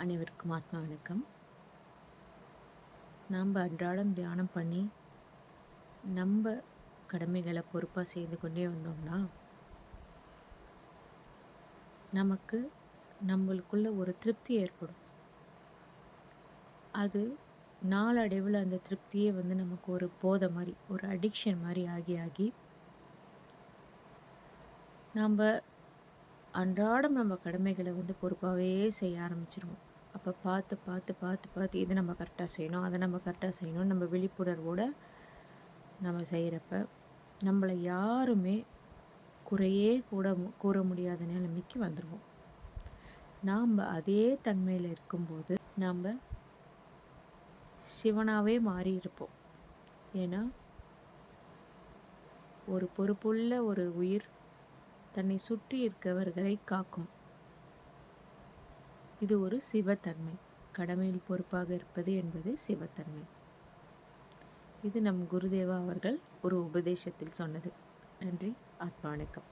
அனைவருக்கும் ஆத்மா வணக்கம். நாம் அன்றாடம் தியானம் பண்ணி நம்ம கடமைகளை பொறுப்பாக செய்து கொண்டே வந்தோம்னா நமக்கு நம்மளுக்குள்ள ஒரு திருப்தி ஏற்படும். அது நாளடைவில் அந்த திருப்தியே நமக்கு ஒரு போதை மாதிரி, ஒரு அடிக்ஷன் மாதிரி ஆகி நம்ம அன்றாடம் நம்ம கடமைகளை பொறுப்பாகவே செய்ய ஆரம்பிச்சிருவோம். அப்போ பார்த்து பார்த்து பார்த்து பார்த்து இதை நம்ம கரெக்டாக செய்யணும், அதை நம்ம கரெக்டாக செய்யணும், நம்ம விழிப்புணர்வோடு நம்ம செய்கிறப்ப நம்மளை யாருமே குறையே கூற முடியாத நிலைமைக்கு வந்துடுவோம். நாம் அதே தன்மையில் இருக்கும்போது நாம் சிவனாகவே மாறி இருப்போம். ஏன்னா ஒரு பொறுப்புள்ள ஒரு உயிர் தன்னை சுற்றி இருக்கவர்களை காக்கும். இது ஒரு சிவத்தன்மை. கடமையில் பொறுப்பாக இருப்பது என்பது சிவத்தன்மை. இது நம் குருதேவா அவர்கள் ஒரு உபதேசத்தில் சொன்னது. நன்றி. ஆத்மா வணக்கம்.